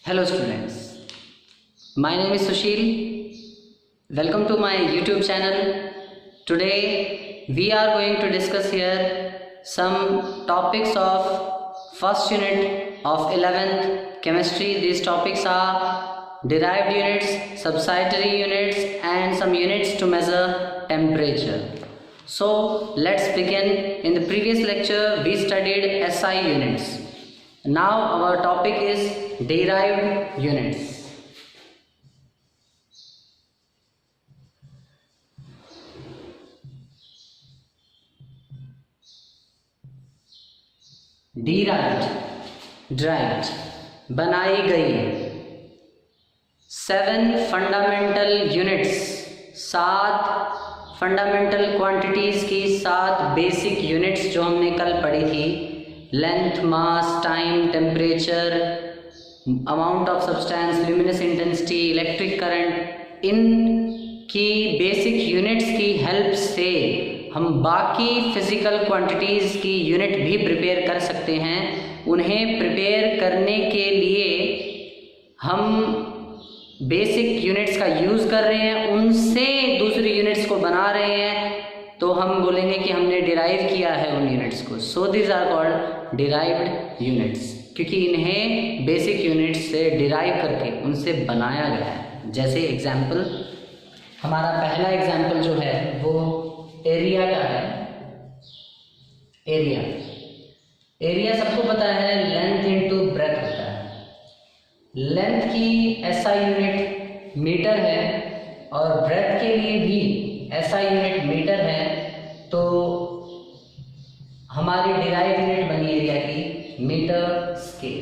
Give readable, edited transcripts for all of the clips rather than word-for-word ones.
Hello students, my name is Sushil. Welcome to my YouTube channel. Today we are going to discuss here some topics of first unit of 11th chemistry. These topics are derived units, subsidiary units and some units to measure temperature. So let's begin. In the previous lecture we studied SI units. Now our topic is derived units. derived बनाई गई 7 fundamental units, 7 fundamental quantities की 7 basic units जो हमने कल पढ़ी थी, length, mass, time, temperature, amount of substance, luminous intensity, electric current, इन की बेसिक यूनिट्स की हेल्प से हम बाकी फिजिकल क्वांटिटीज़ की यूनिट भी प्रिपेयर कर सकते हैं। उन्हें प्रिपेयर करने के लिए हम बेसिक यूनिट्स का यूज़ कर रहे हैं, उनसे दूसरी यूनिट्स को बना रहे हैं, तो हम बोलेंगे कि हमने डिराइव किया है उन यूनिट्स को। So these are called derived units, क्योंकि इन्हें बेसिक यूनिट्स से डिराइव करके उनसे बनाया गया है। जैसे एग्जाम्पल, हमारा पहला एग्जाम्पल जो है वो एरिया का है। एरिया सबको पता है लेंथ इनटू ब्रेथ होता है। लेंथ की एसआई यूनिट मीटर है और ब्रेथ के लिए भी एसआई यूनिट मीटर है, तो हमारी डिराइव यूनिट बनी एरिया की मीटर स्केल।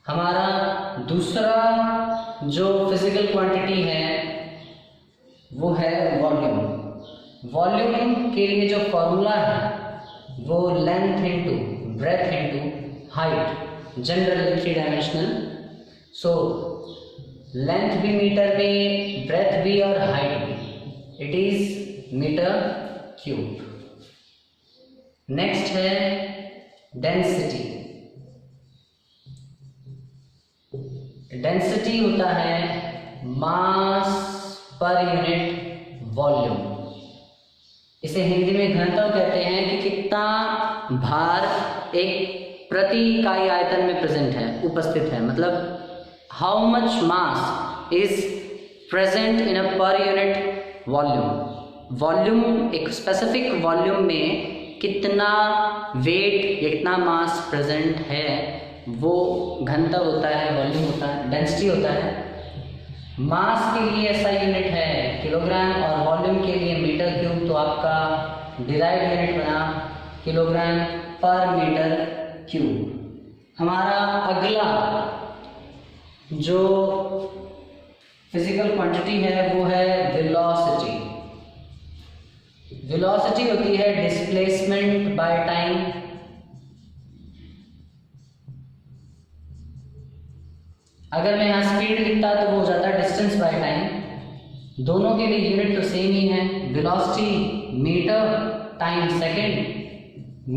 हमारा दूसरा जो फिजिकल क्वांटिटी है वो है वॉल्यूम। वॉल्यूम के लिए जो फॉर्मूला है वो length into breadth into height, generally 3 dimensional. So length भी मीटर में, ब्रेथ भी और हाइट भी, it is metre cube. Next है डेंसिटी। डेंसिटी होता है मास पर यूनिट वॉल्यूम। इसे हिंदी में घनत्व कहते हैं कि कितना भार एक प्रति इकाई आयतन में प्रेजेंट है, उपस्थित है, मतलब how much mass is present in a per unit volume. Volume, एक स्पेसिफिक वॉल्यूम में कितना वेट या कितना मास प्रेजेंट है वो घनत्व होता है, वॉल्यूम होता है, डेंसिटी होता है। मास के लिए ऐसा यूनिट है किलोग्राम और वॉल्यूम के लिए मीटर क्यूब, तो आपका डिराइव्ड यूनिट बना किलोग्राम पर मीटर क्यूब। हमारा अगला जो फिजिकल क्वांटिटी है वो है वेलोसिटी। वेलोसिटी होती है डिस्प्लेसमेंट बाय टाइम। अगर मैं यहाँ स्पीड लिखता तो वो हो जाता है डिस्टेंस बाय टाइम। दोनों के लिए यूनिट तो सेम ही है, velocity metre, time second,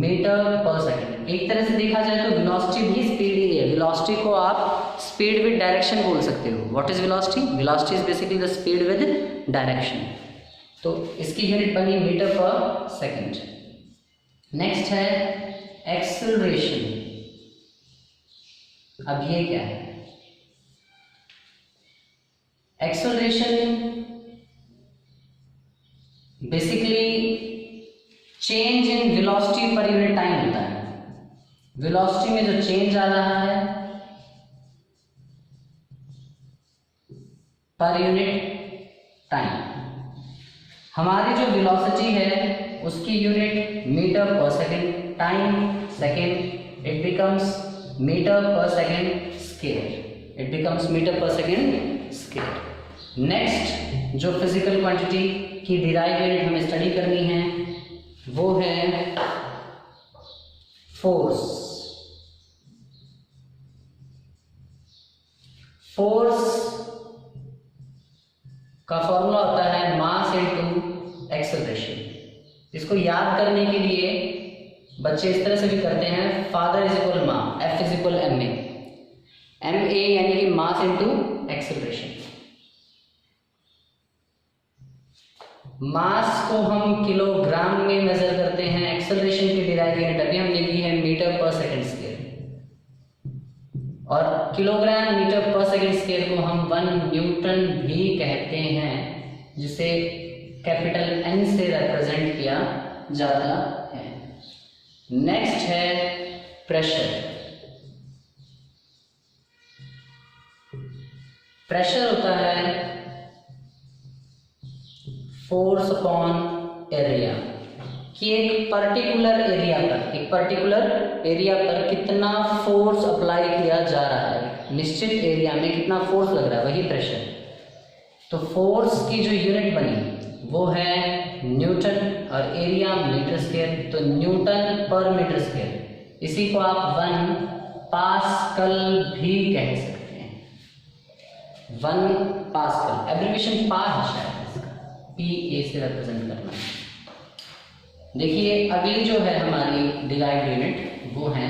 metre पर सेकंड। एक तरह से देखा जाए तो वेलोसिटी भी स्पीड ही है। वेलोसिटी को आप स्पीड विद डायरेक्शन बोल सकते हो। What is velocity? Velocity is basically the speed with direction. तो इसकी यूनिट बनी मीटर पर सेकंड। नेक्स्ट है एक्सेलरेशन। अब ये क्या है? Acceleration basically change in velocity per unit time होता है। वेलोसिटी में जो चेंज आ रहा है पर यूनिट टाइम। हमारी जो वेलोसिटी है उसकी यूनिट मीटर पर second, time second, it becomes metre पर second square. It becomes metre पर सेकंड स्क्वायर। नेक्स्ट जो फिजिकल क्वांटिटी की डिराइव यूनिट हमें स्टडी करनी है वो है फोर्स। फोर्स का फॉर्मूला होता है मास इनटू एक्सेलरेशन। इसको याद करने के लिए बच्चे इस तरह से भी करते हैं, father is equal ma, F is equal M A. MA यानी कि मास इनटू एक्सेलरेशन। मास को हम किलोग्राम में मेजर करते हैं, एक्सेलरेशन की डिराइव यूनिट अभी हमने ली है मीटर पर सेकंड स्क्वायर, और किलोग्राम मीटर पर सेकंड स्क्वायर को हम 1 न्यूटन भी कहते हैं, जिसे कैपिटल N से रिप्रेजेंट किया जाता है। नेक्स्ट है प्रेशर। प्रेशर होता है फोर्स अपॉन एरिया, कि एक पर्टिकुलर एरिया पर कितना फोर्स अप्लाई किया जा रहा है, निश्चित एरिया में कितना फोर्स लग रहा है, वही प्रेशर। तो फोर्स की जो यूनिट बनी वो है न्यूटन और एरिया मीटर स्क्वायर, तो न्यूटन पर मीटर स्क्वायर, इसी को आप 1 पास्कल भी कह सकते हैं। 1 पास्कल एब्रिविएशन पा है शायद इसका, PA से रिप्रेजेंट करना। देखिए अगली जो है हमारी डिराइव्ड यूनिट वो है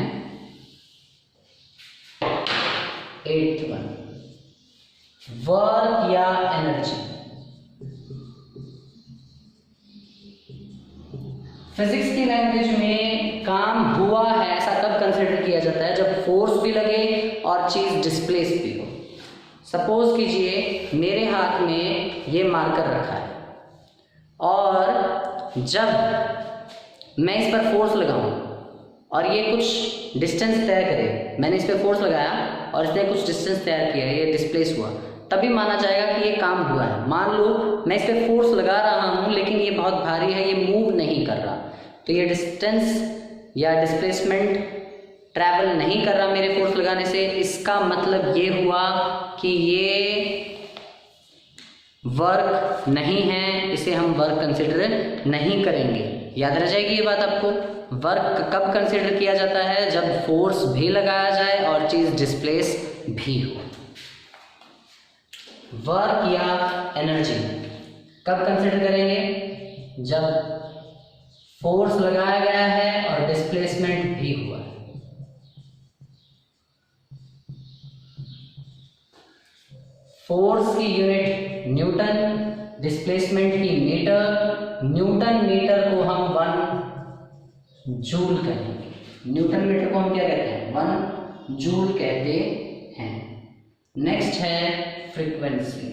8th वन, वर्क या एनर्जी। फिजिक्स की लैंग्वेज में काम हुआ है ऐसा तब कंसिडर किया जाता है जब फोर्स भी लगे और चीज डिस्प्लेस भी हो। सपोज कीजिए मेरे हाथ में ये मार्कर रखा है और जब मैं इस पर फोर्स लगाऊं और ये कुछ डिस्टेंस तय करे, मैंने इस पर फोर्स लगाया और इसने कुछ डिस्टेंस तय किया, ये डिस्प्लेस हुआ, तभी माना जाएगा कि ये काम हुआ है। मान लो मैं इस पर फोर्स लगा रहा हूँ लेकिन ये बहुत भारी है, ये मूव नहीं कर रहा, तो ये डिस्टेंस या डिस्प्लेसमेंट ट्रैवल नहीं कर रहा मेरे फोर्स लगाने से। इसका मतलब ये हुआ कि ये वर्क नहीं है, इसे हम वर्क कंसिडर नहीं करेंगे। याद रह जाएगी ये बात आपको। वर्क कब कंसिडर किया जाता है? जब फोर्स भी लगाया जाए और चीज डिस्प्लेस भी हो। वर्क या एनर्जी कब कंसिडर करेंगे? जब फोर्स लगाया गया है और डिस्प्लेसमेंट भी हुआ है। फोर्स की यूनिट न्यूटन, डिस्प्लेसमेंट की मीटर। न्यूटन मीटर को हम 1 जूल कहेंगे। न्यूटन मीटर को हम क्या कहते हैं? 1 जूल कहते हैं। नेक्स्ट है फ्रीक्वेंसी।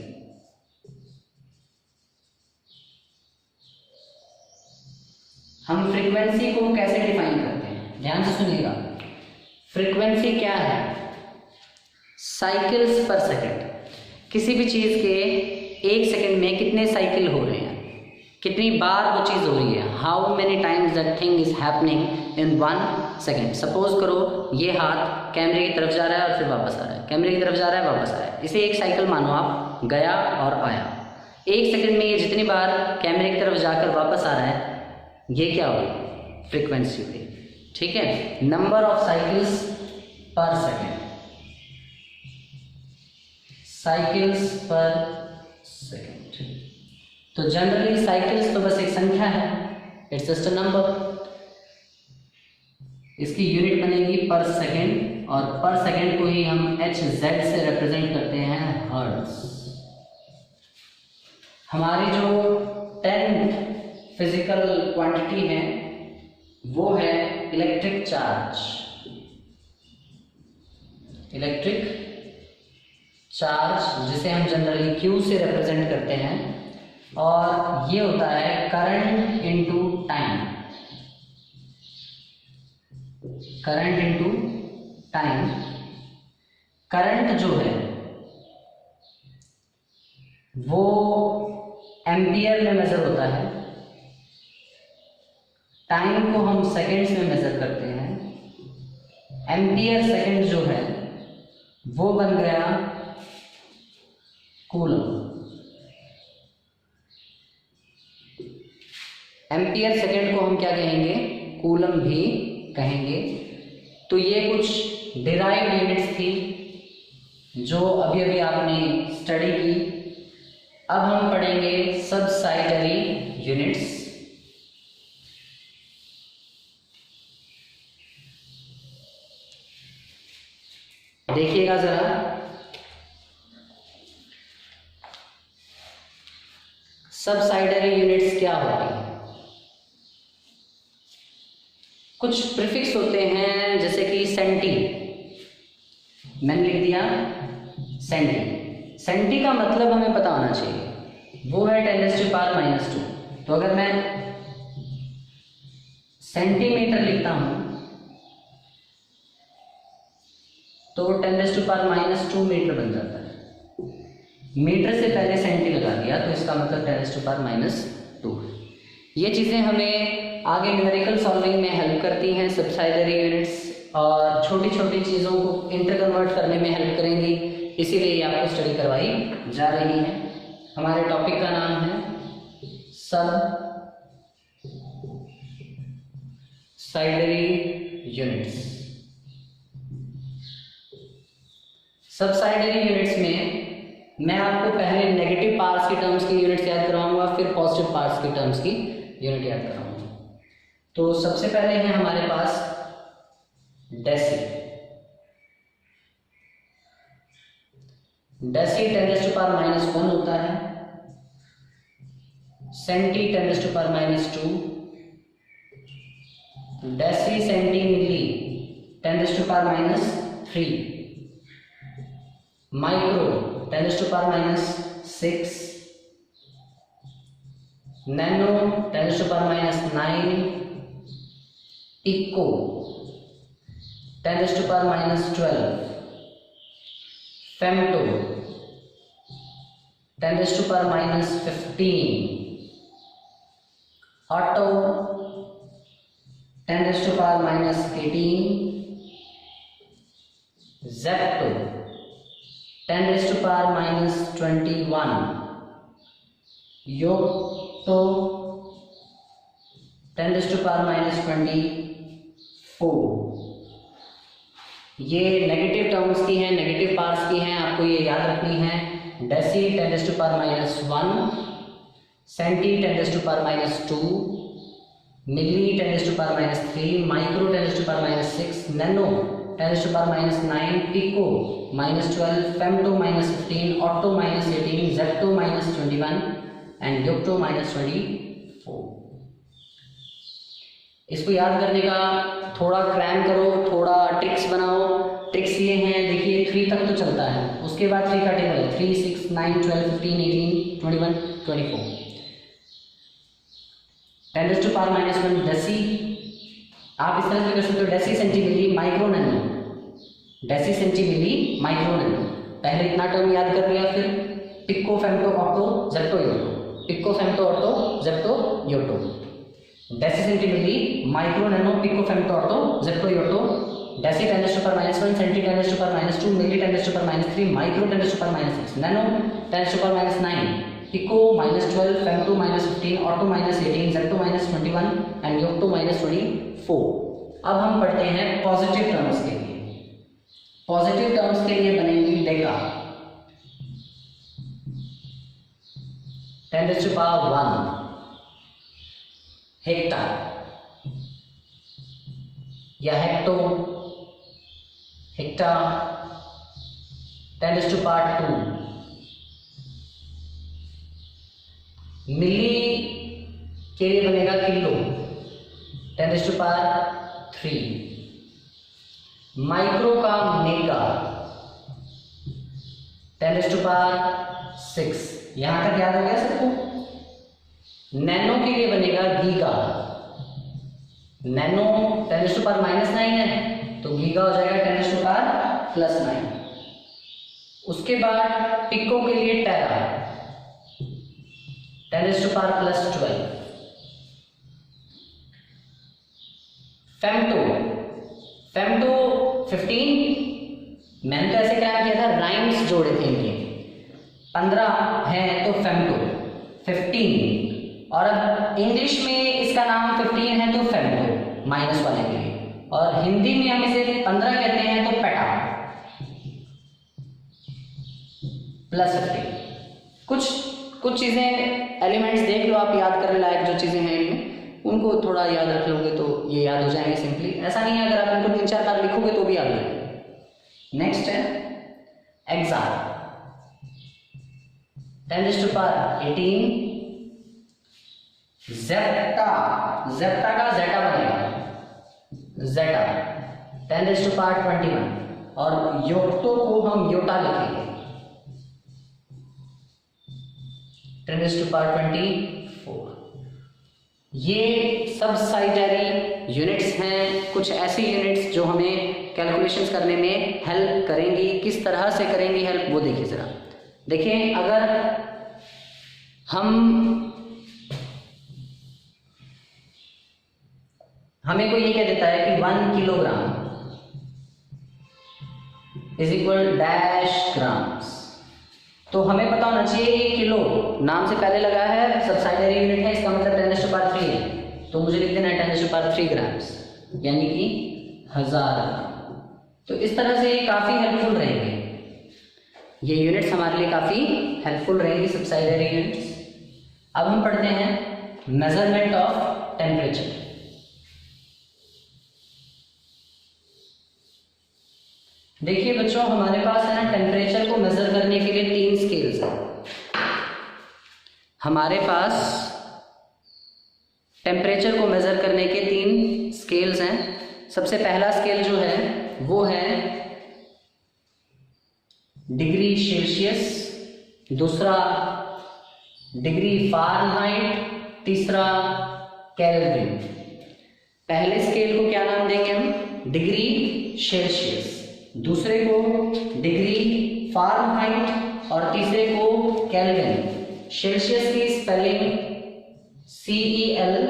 हम फ्रीक्वेंसी को कैसे डिफाइन करते हैं? ध्यान से सुनिएगा। फ्रीक्वेंसी क्या है? साइकिल्स पर सेकंड। किसी भी चीज के 1 सेकंड में कितने साइकिल हो रहे हैं, कितनी बार वो चीज हो रही है। How many times that thing is happening in 1 second. Suppose करो ये हाथ कैमरे की तरफ जा रहा है और फिर वापस आ रहा है, कैमरे की तरफ जा रहा है वापस आ रहा है, इसे एक साइकिल मानो आप, गया और आया। 1 सेकंड में ये जितनी बार कैमरे की तरफ जाकर वापस आ रहा है, ये क्या हुई? फ्रीक्वेंसी हुई। ठीक है, नंबर ऑफ साइकिल्स पर सेकेंड। साइकिल्स पर सेकेंड। तो जनरली साइकिल्स तो बस एक संख्या है, इट्स जस्ट अ नंबर। इसकी यूनिट बनेगी पर सेकेंड, और पर सेकेंड को ही हम HZ से रिप्रेजेंट करते हैं, हर्ट्ज। हमारी जो 10th फिजिकल क्वांटिटी है वो है इलेक्ट्रिक चार्ज। इलेक्ट्रिक चार्ज जिसे हम जनरली Q से रिप्रेजेंट करते हैं, और ये होता है current into time. Current into time. Current जो है वो एम्पियर में मेजर होता है, टाइम को हम सेकेंड्स में मेजर करते हैं। एम्पियर सेकेंड जो है वो बन गया कूलम। एम्पियर सेकेंड को हम क्या कहेंगे? कूलम भी कहेंगे। तो ये कुछ डिराइव्ड यूनिट्स थी जो अभी अभी आपने स्टडी की। अब हम पढ़ेंगे सबसाइटरी यूनिट्स। देखिएगा जरा, सबसाइडरी यूनिट्स क्या होती हैं? कुछ प्रीफिक्स होते हैं, जैसे कि सेंटी, मैंने लिख दिया सेंटी। सेंटी का मतलब हमें पता होना चाहिए, वो है 10⁻⁻²। तो अगर मैं सेंटीमीटर लिखता हूं तो 10⁻² मीटर बन जाता है। मीटर से पहले सेंटी लगा दिया तो इसका मतलब 10⁻²। ये चीज़ें हमें आगे न्यूमेरिकल सॉल्विंग में हेल्प करती हैं, सबसाइडरी यूनिट्स, और छोटी छोटी चीज़ों को इंटर कन्वर्ट करने में हेल्प करेंगी, इसीलिए ये आपको स्टडी करवाई जा रही है। हमारे टॉपिक का नाम है सब साइडरी यूनिट्स। सबसाइडरी यूनिट्स में मैं आपको पहले नेगेटिव पार्ट्स की टर्म्स की यूनिट्स याद करवाऊंगा, फिर पॉजिटिव पार्ट्स की टर्म्स की यूनिट याद कराऊंगा। तो सबसे पहले है हमारे पास डेसी। डेसी 10⁻⁻1 होता है, centi 10⁻², deci centi milli 10⁻3, micro 10⁻6, nano 10⁻9, pico 10⁻12, femto 10⁻15, atto 10⁻18, zepto 10⁻21, yocto 10⁻24। ये नेगेटिव टर्म्स की हैं, नेगेटिव पार्ट्स की हैं, आपको ये याद रखनी है। Deci 10⁻1, centi 10⁻2, milli 10⁻3, micro 10⁻6, nano 10⁻9, pico -12, femto -15, atto -18, zepto -21 and yocto -24। इसको याद करने का थोड़ा क्रैम करो, थोड़ा ट्रिक्स बनाओ। ट्रिक्स ये हैं, देखिए 3 तक तो चलता है, उसके बाद 3 का टेबल है, 3, 6, 9, 12, 15, 18, 21, 24। 10⁻⁻1 डेसी, आप इस तरह से कर सकते हो, deci centi milli micro nano, deci centi milli micro nano. पहले इतना टर्म याद कर लिया, फिर pico femto atto zepto yocto, pico femto atto zepto yocto, deci centi milli micro nano, pico femto atto zepto yocto, deci 10⁻1, centi 10⁻2, milli 10⁻3, micro 10⁻6, nano 10⁻9, pico -12, femto -15, atto -18, zepto -21 and yocto -24। अब हम पढ़ते हैं positive terms के लिए। Positive terms के लिए बनेंगी Deka 10⁻1, hecto या हेक्टो, हेक्टा 10⁻2, मिली के लिए बनेगा किलो 10⁻3, माइक्रो का मेगा 10⁻6। यहां तक याद हो गया सबको। नैनो के लिए बनेगा गीगा, नैनो 10⁻⁻9 है तो गीगा हो जाएगा 10⁻+9। उसके बाद पिको के लिए टेरा 10⁻+12, फेम्टो 15, मैंने तो ऐसे क्या किया था, राइम्स जोड़े थे इनके, 15 है तो फेम्टो 15, और अब इंग्लिश में इसका नाम 15 है तो फेम्टो माइनस वाले के लिए, और हिंदी में हम इसे 15 कहते हैं तो पेटा +15। कुछ चीज़ें एलिमेंट्स देख लो आप, याद करने लायक जो चीज़ें हैं इनमें, उनको थोड़ा याद रख लोगे तो ये याद हो जाएंगे सिंपली। ऐसा नहीं है अगर आप इनको 3-4 बार लिखोगे तो भी याद हो जाएंगे। नेक्स्ट है एक्सार, 10⁻18। जेप्टा, जेप्टा का जेटा बनेगा, जेटा 10⁻21। और योक्टो को हम योटा लिखेंगे 10⁻24। ये सब साइटेरी यूनिट्स हैं, कुछ ऐसी यूनिट्स जो हमें कैलकुलेशंस करने में हेल्प करेंगी। किस तरह से करेंगी हेल्प, वो देखिए ज़रा। देखिए, अगर हमें कोई ये कह देता है कि 1 kilogram is equal dash grams, तो हमें पता होना चाहिए ये किलो नाम से पहले लगा है, सबसाइडरी यूनिट है, इसका मतलब 10⁻3 है, तो मुझे लिख देना है 10⁻3 ग्राम्स, यानी कि 1000 ग्राम। तो इस तरह से ये काफ़ी हेल्पफुल रहेंगे, ये यूनिट्स हमारे लिए काफ़ी हेल्पफुल रहेंगी, सबसाइडरी यूनिट्स। अब हम पढ़ते हैं मेजरमेंट ऑफ टेम्परेचर। देखिए बच्चों, हमारे पास है ना टेम्परेचर को मेजर करने के लिए 3 स्केल्स हैं। हमारे पास टेम्परेचर को मेजर करने के 3 स्केल्स हैं। सबसे पहला स्केल जो है वो है डिग्री सेल्सियस, दूसरा डिग्री फ़ारेनहाइट, तीसरा केल्विन। पहले स्केल को क्या नाम देंगे हम, डिग्री सेल्सियस, दूसरे को डिग्री फ़ारेनहाइट और तीसरे को केल्विन। सेल्सियस की स्पेलिंग CELSIUS,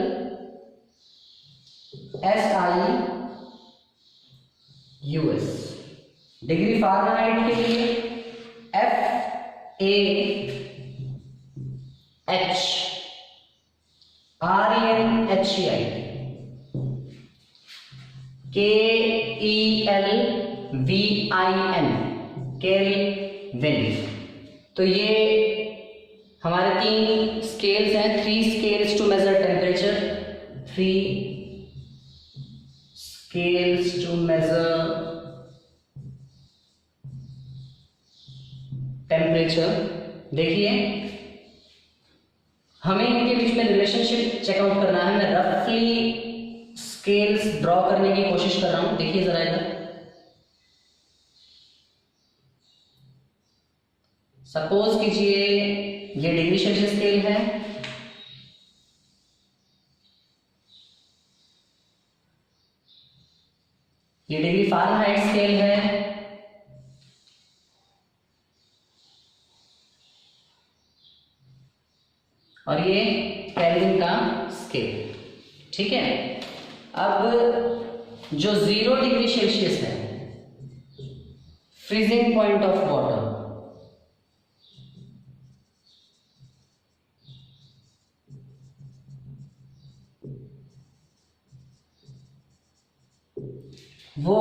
डिग्री फ़ारेनहाइट के लिए FAHRENHEIT, KELVIN, केल्विन। तो ये हमारे 3 स्केल्स हैं, 3 scales to measure temperature, 3 scales to measure temperature. देखिए, हमें इनके बीच में रिलेशनशिप चेकआउट करना है। मैं रफली स्केल्स ड्रॉ करने की कोशिश कर रहा हूं, देखिए जरा इधर। सपोज कीजिए ये डिग्री सेल्सियस स्केल है, ये डिग्री फ़ारेनहाइट स्केल है, और ये केल्विन का स्केल। ठीक है, अब जो 0 डिग्री सेल्सियस है, फ्रीजिंग पॉइंट ऑफ वाटर, वो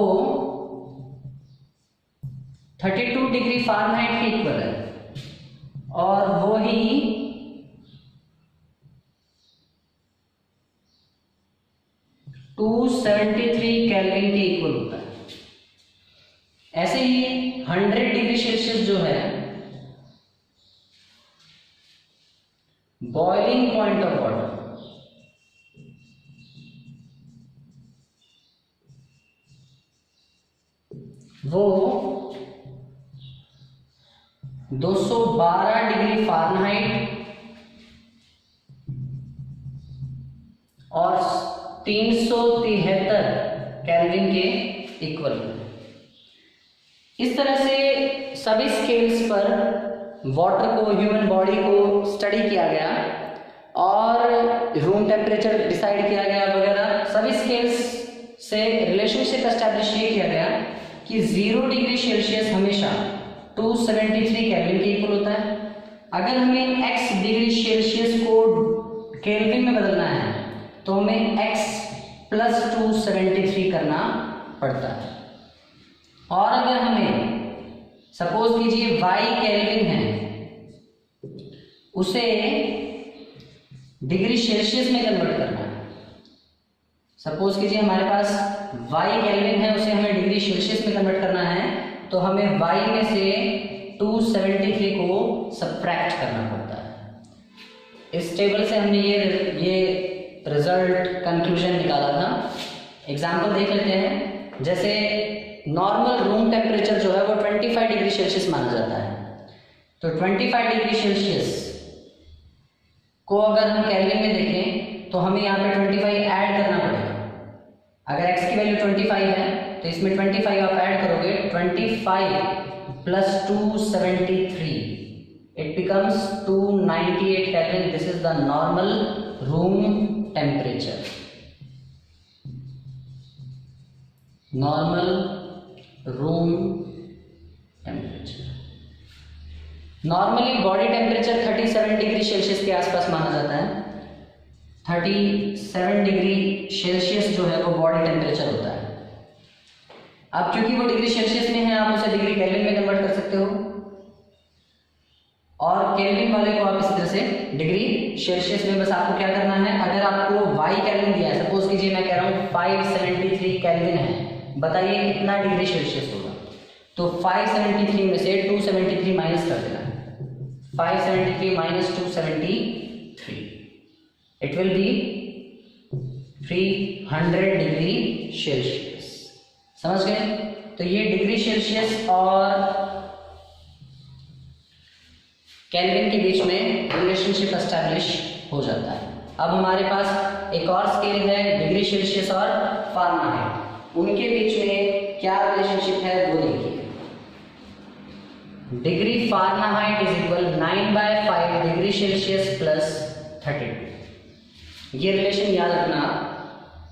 32 डिग्री फ़ारेनहाइट के इक्वल है, और वो ही 273 केल्विन के इक्वल होता है। ऐसे ही 100 डिग्री सेल्सियस जो है, बॉइलिंग पॉइंट ऑफ वाटर, वो 212 डिग्री फ़ारेनहाइट और 373 केल्विन के इक्वल है। इस तरह से सभी स्केल्स पर वाटर को, ह्यूमन बॉडी को स्टडी किया गया और रूम टेम्परेचर डिसाइड किया गया वगैरह। सभी स्केल्स से रिलेशनशिप एस्टैब्लिश ये किया गया कि 0 डिग्री सेल्सियस हमेशा 273 केल्विन के इक्वल होता है। अगर हमें x डिग्री सेल्सियस को केल्विन में बदलना है तो हमें x + 273 करना पड़ता है। और अगर हमें सपोज कीजिए y केल्विन है, उसे डिग्री सेल्सियस में कन्वर्ट करना है। सपोज कीजिए हमारे पास y केल्विन है, उसे हमें डिग्री सेल्सियस में कन्वर्ट करना है, तो हमें y में से 273 को सब्ट्रैक्ट करना पड़ता है। इस टेबल से हमने ये रिजल्ट कंक्लूजन निकाला था। एग्जाम्पल देख लेते हैं। जैसे नॉर्मल रूम टेम्परेचर जो है वो 25 डिग्री सेल्सियस माना जाता है, तो 25 डिग्री सेल्सियस को अगर हम केल्विन में देखें तो हमें यहाँ पे 25 ऐड करना पड़ेगा। अगर x की वैल्यू 25 है तो इसमें 25 आप ऐड करोगे, 25 plus 273 it becomes 298 kelvin. This is the normal room temperature. Normal room temperature. Normally body temperature 37 degree Celsius के आसपास माना जाता है। 37 डिग्री सेल्सियस जो है वो बॉडी टेम्परेचर होता है। अब क्योंकि वो डिग्री सेल्सियस में है, आप उसे डिग्री केल्विन में कन्वर्ट कर सकते हो, और केल्विन वाले को आप इस तरह से डिग्री सेल्सियस में। बस आपको क्या करना है, अगर आपको y केल्विन दिया है, सपोज कीजिए मैं कह रहा हूँ 573 केल्विन है, बताइए कितना डिग्री सेल्सियस होगा। तो 573 में से 273 माइनस कर देना। 573 minus 273 it will be 300 degree Celsius. समझ गए? तो ये डिग्री सेल्सियस और केल्विन के बीच में रिलेशनशिप एस्टैब्लिश हो जाता है। अब हमारे पास एक और स्केल है, डिग्री सेल्सियस और फारेनहाइट। उनके बीच में क्या रिलेशनशिप है वो देखिए। Degree Fahrenheit is equal 9/5 degree Celsius plus 32। ये रिलेशन याद रखना।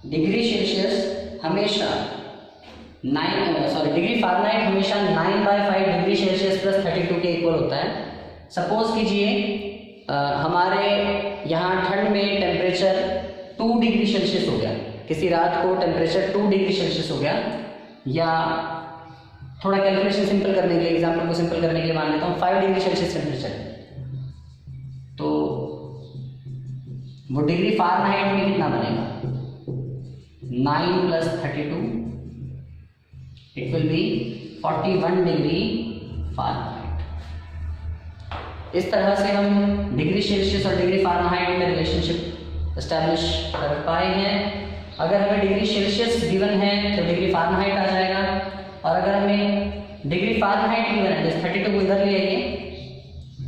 डिग्री सेल्सियस हमेशा डिग्री फारेनहाइट हमेशा 9/5 डिग्री सेल्सियस प्लस 32 के इक्वल होता है। सपोज कीजिए हमारे यहाँ ठंड में टेम्परेचर 2 डिग्री सेल्सियस हो गया, किसी रात को टेम्परेचर 2 डिग्री सेल्सियस हो गया, या थोड़ा कैलकुलेशन सिंपल करने के लिए, एग्जाम्पल को सिंपल करने के लिए मान लेता हूँ 5 डिग्री सेल्सियस टेम्परेचर, तो वो डिग्री फारेनहाइट में कितना बनेगा? 9 plus 32 it will be 41 degree Fahrenheit. इस तरह से हम डिग्री सेल्सियस और डिग्री फारेनहाइट में रिलेशनशिप एस्टैब्लिश कर पाए हैं। अगर हमें डिग्री सेल्सियस गिवन है तो डिग्री फारेनहाइट आ जाएगा, और अगर हमें डिग्री फारेनहाइट गिवन है, जैसे 32 को इधर ले आइए,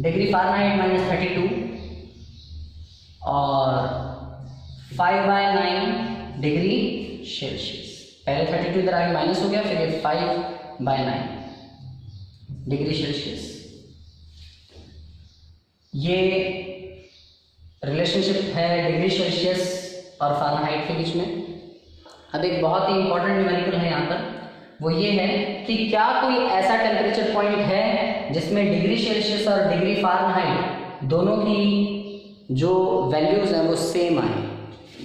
डिग्री फारेनहाइट माइनस 32 और 5/9 डिग्री सेल्सियस। पहले 32 इधर आगे माइनस हो गया, फिर ये 5/9 डिग्री सेल्सियस। ये रिलेशनशिप है डिग्री सेल्सियस और फारेनहाइट के बीच में। अब एक बहुत ही इंपॉर्टेंट न्यूमेरिकल है यहाँ पर, वो ये है कि क्या कोई ऐसा टेम्परेचर पॉइंट है जिसमें डिग्री सेल्सियस और डिग्री फारेनहाइट दोनों की जो वैल्यूज़ हैं वो सेम आए,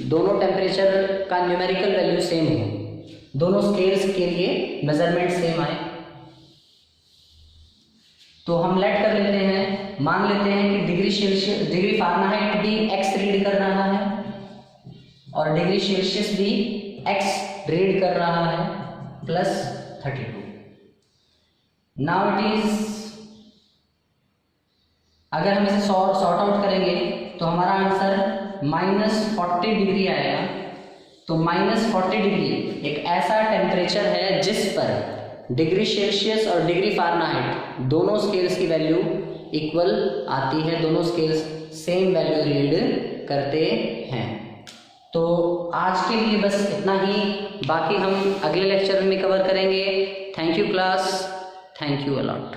दोनों टेम्परेचर का न्यूमेरिकल वैल्यू सेम हो, दोनों स्केल्स के लिए मेजरमेंट सेम आए। तो हम लेट कर लेते हैं, मान लेते हैं कि डिग्री फारेनहाइट भी x रीड कर रहा है और डिग्री सेल्सियस भी x रीड कर रहा है प्लस 32। नाउ इट इज, अगर हम इसे सॉर्ट आउट करेंगे तो हमारा आंसर -40 डिग्री आएगा। तो -40 डिग्री एक ऐसा टेम्परेचर है जिस पर डिग्री सेल्सियस और डिग्री फारेनहाइट दोनों स्केल्स की वैल्यू इक्वल आती है, दोनों स्केल्स सेम वैल्यू रीड करते हैं। तो आज के लिए बस इतना ही, बाकी हम अगले लेक्चर में कवर करेंगे। Thank you class, thank you a lot.